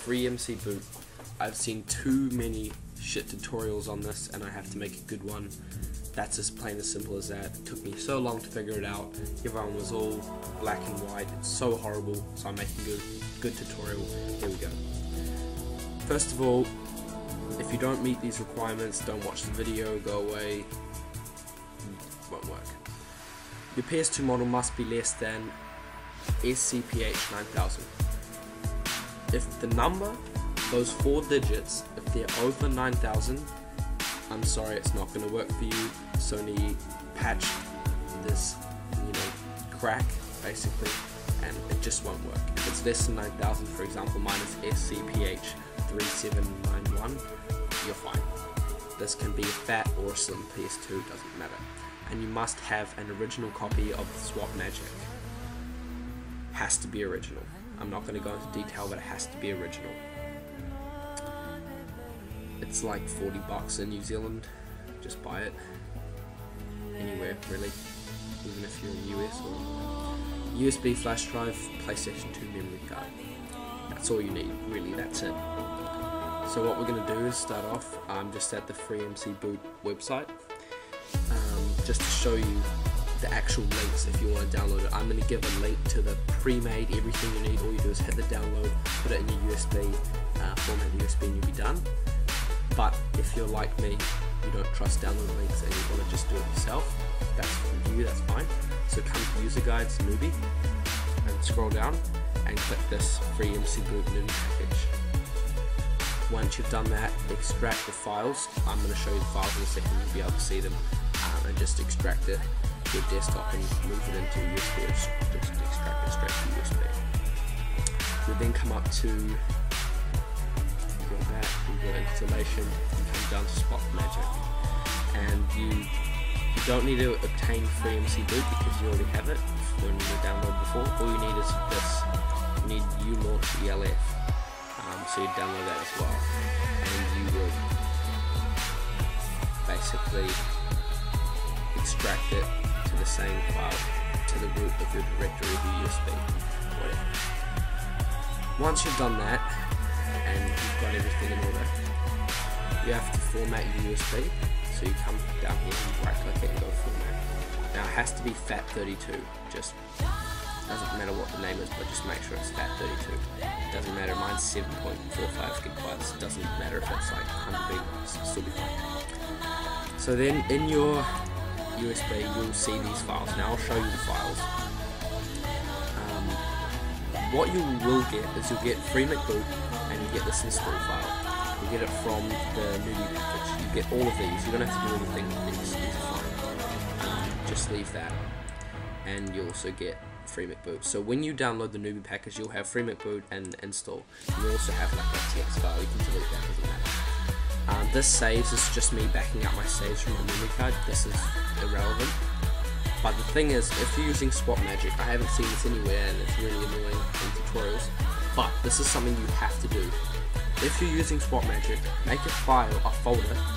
FMCB. I've seen too many shit tutorials on this, and I have to make a good one. That's as plain as simple as that. It took me so long to figure it out. Everyone was all black and white. It's so horrible. So I'm making a good tutorial. Here we go. First of all, if you don't meet these requirements, don't watch the video, go away. Won't work. Your PS2 model must be less than SCPH 9000. If the number, those 4 digits, if they're over 9000, I'm sorry, it's not going to work for you. Sony patched this, crack, basically, and it just won't work. If it's less than 9000, for example, mine is SCPH 3791, you're fine. This can be a fat or a slim PS2, doesn't matter. And you must have an original copy of SwapMagic. Has to be original. I'm not going to go into detail, but it has to be original. It's like $40 in New Zealand. Just buy it. Anywhere, really. Even if you're in US or USB flash drive, PlayStation 2 memory card. That's all you need, really, that's it. So what we're going to do is start off just at the FMCB website. Just to show you the actual links if you want to download it. I'm going to give a link to the pre-made everything you need. All you do is hit the download, put it in your USB, format USB, and you'll be done. But if you're like me, you don't trust download links and you want to just do it yourself, that's for you, that's fine. So come to user guides, newbie, and scroll down and click this FMCB newbie package. Once you've done that, extract the files. I'm going to show you the files in a second, you'll be able to see them, and just extract it to your desktop and move it into USB, or just extract it straight to USB. You'll then come up to Google installation, and come down to SwapMagic, and you don't need to obtain FMCB because you already have it when you downloaded before. All you need is this. You need ULaunch ELF, so you download that as well, and you will basically extract it to the same file, to the root of your directory of your USB, whatever. Once you've done that, and you've got everything in order, you have to format your USB. So you come down here and right click it and go format. Now it has to be FAT32, just doesn't matter what the name is, but just make sure it's FAT32. Doesn't matter, mine's 7.45 gigabytes, doesn't matter if it's like 100 gigabytes, it'll still be fine. So then in your USB you'll see these files. Now I'll show you the files. What you will get is you'll get free McBoot and you get this install file. You get it from the newbie package. You get all of these. You don't have to do anything with these. These are fine. Just leave that. And you also get free McBoot. So when you download the newbie package, you'll have free McBoot and install. You also have like a TX file. You can delete that, doesn't matter. This saves is just me backing up my saves from my memory card. This is irrelevant. But the thing is, if you're using SwapMagic, I haven't seen this anywhere and it's really annoying in tutorials, but this is something you have to do. If you're using SwapMagic, make a folder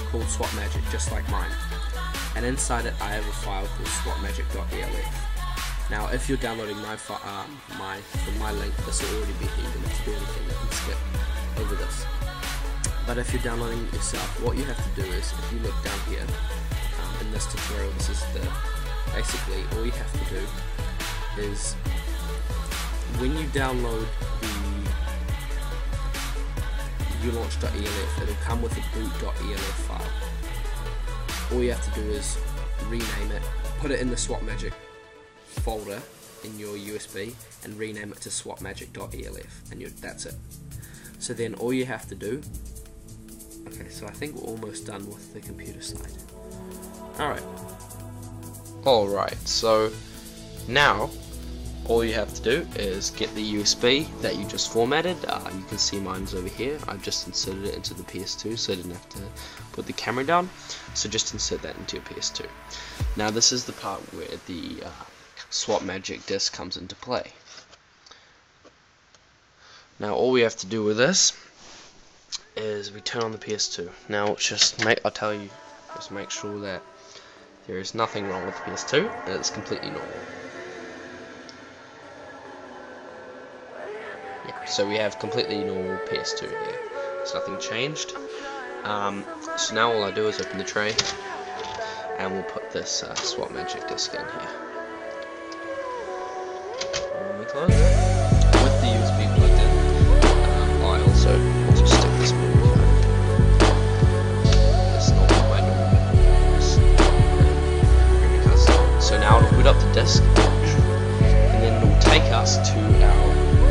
called SwapMagic, just like mine. And inside it, I have a file called SwapMagic.elf. Now, if you're downloading from my link, this will already be here. You don't have to do anything. You can skip over this. But if you're downloading it yourself, what you have to do is, if you look down here, in this tutorial, this is basically all you have to do is, when you download the ULaunch.elf, it'll come with a boot.elf file. All you have to do is rename it, put it in the SwapMagic folder in your USB, and rename it to SwapMagic.elf, and that's it. So then all you have to do, okay, so I think we're almost done with the computer side. Alright, so now all you have to do is get the USB that you just formatted. You can see mine's over here. I've just inserted it into the PS2 so I didn't have to put the camera down. So just insert that into your PS2. Now this is the part where the SwapMagic disc comes into play. Now all we have to do with this is we turn on the PS2. Now I'll tell you, just make sure that there is nothing wrong with the PS2 and it's completely normal. Yeah. So we have completely normal PS2 here. There's nothing changed. So now all I do is open the tray, and we'll put this SwapMagic disc in here. And we close it with the USB plugged in. I also stick this memory card. It's not my memory card. So now it'll boot up the disc, and then it'll take us to our root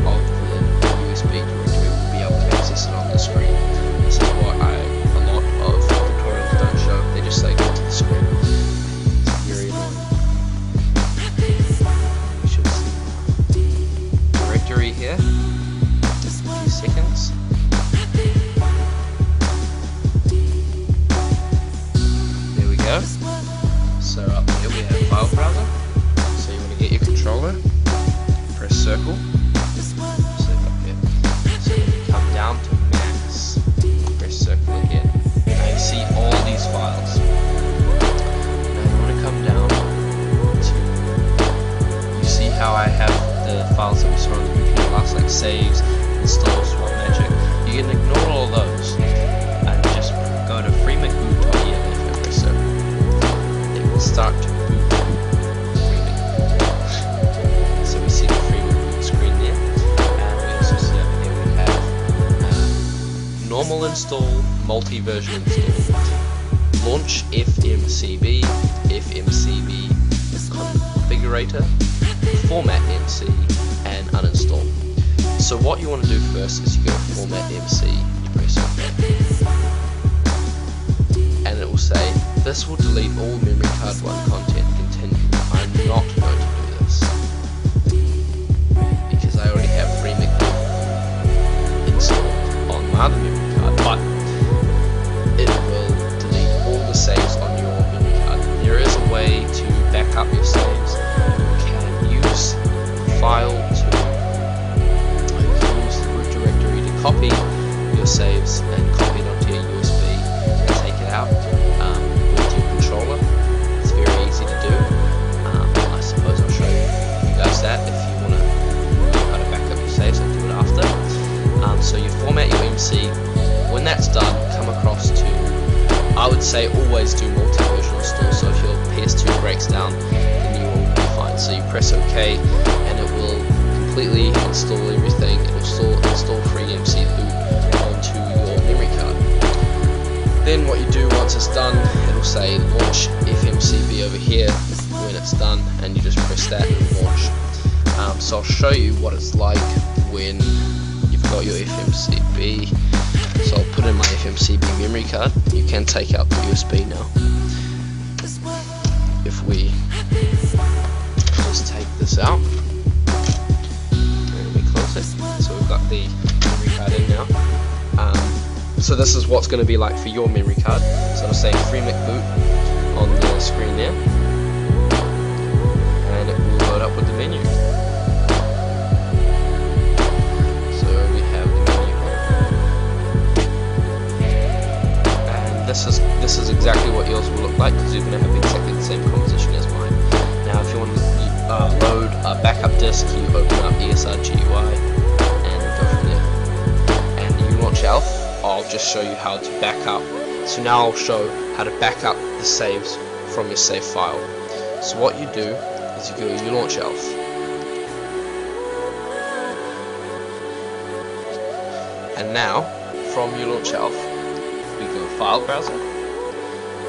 of the USB directory. We'll be able to access it on the screen. This is what a lot of tutorials don't show. They just say go to the screen. It's very annoying. We should see directory here. Just a few seconds. There we go. So up here we have file browser. So you want to get your controller, press circle, save up here. So then you come down to mass, press circle again. Now you see all these files. Now you want to come down to, you see how I have the files that we saw on the computer last, like saves, install, SwapMagic. You can ignore all those and just go to FreeMcBoot.exe and press circle. It will start to boot. So we see the FreeMcBoot screen there, and we also see up here we have normal install, multi-version install, launch FMCB, FMCB configurator, format MC, and uninstall. So what you want to do first is you go format MC, you press OK, and it will say this will delete all memory card 1 content. Continue. I'm not going to do this because I already have FreeMcBoot installed on my other memory card, but it will delete all the saves on your memory card. There is a way to back up your saves. You can use file to use the root directory to copy your saves and copy it onto your USB and take it out with your controller. It's very easy to do. I suppose I'll show you guys that if you want to know how to back up your saves. I'll do it after. So you format your MC. When that's done, come across to, I would say always do multi-version install. So if your PS2 breaks down, then you will be fine. So you press OK, and it will completely install everything. It will install FreeMC boot onto your memory card. Then what you do once it's done, it'll say launch FMCB over here when it's done, and you just press that and launch. So I'll show you what it's like when you've got your FMCB. So I'll put in my FMCB memory card. You can take out the USB now. If we just take this out and we close it, so we've got the memory card in now. So this is what's going to be like for your memory card. So it'll say FreeMcBoot on the screen there, and it will load up with the menu. So we have the menu here, and this is exactly what yours will look like, because you're going to have exactly the same composition as mine. Now if you want to load a backup disk, you open up ESRGUI and go from there. And you launch ELF. I'll just show you how to back up. So now I'll show how to back up the saves from your save file. So what you do is you go, you launch ELF. And now, from your launch ELF, we go file browser.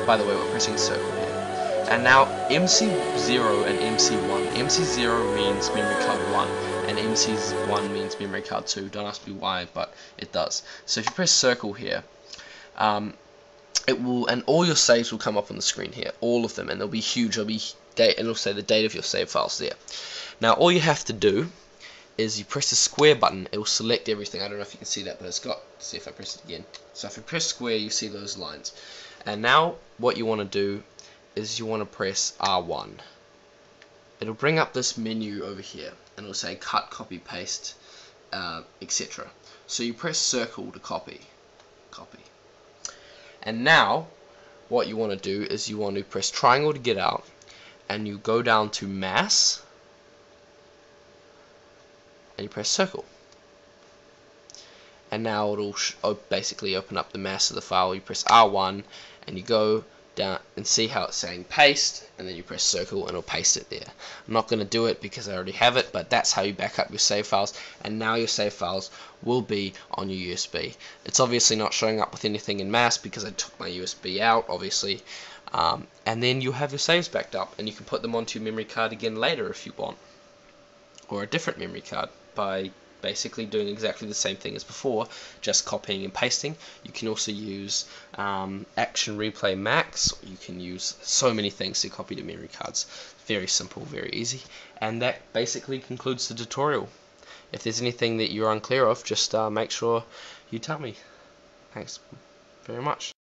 By the way, we're pressing circle here. And now MC0 and MC1. MC0 means memory card 1. And MC1 means memory card 2. Don't ask me why, but it does. So if you press circle here, it will, and all your saves will come up on the screen here, all of them, and they'll be huge. There'll be date, and it'll say the date of your save files there. Now all you have to do is you press the square button. It will select everything. I don't know if you can see that, but it's got. See if I press it again. So if you press square, you see those lines. And now what you want to do is you want to press R1. It'll bring up this menu over here, and it'll say cut, copy, paste, etc. So you press circle to copy. And now what you want to do is you want to press triangle to get out, and you go down to mass, you press circle. And now it'll basically open up the mass of the file. You press R1 and you go down and see how it's saying paste, and then you press circle and it'll paste it there. I'm not going to do it because I already have it, but that's how you back up your save files, and now your save files will be on your USB. It's obviously not showing up with anything in mass because I took my USB out, obviously, and then you'll have your saves backed up, and you can put them onto your memory card again later if you want, or a different memory card, by basically doing exactly the same thing as before, just copying and pasting. You can also use Action Replay Max. You can use so many things to copy to memory cards. Very simple, very easy. And that basically concludes the tutorial. If there's anything that you're unclear of, just make sure you tell me. Thanks very much.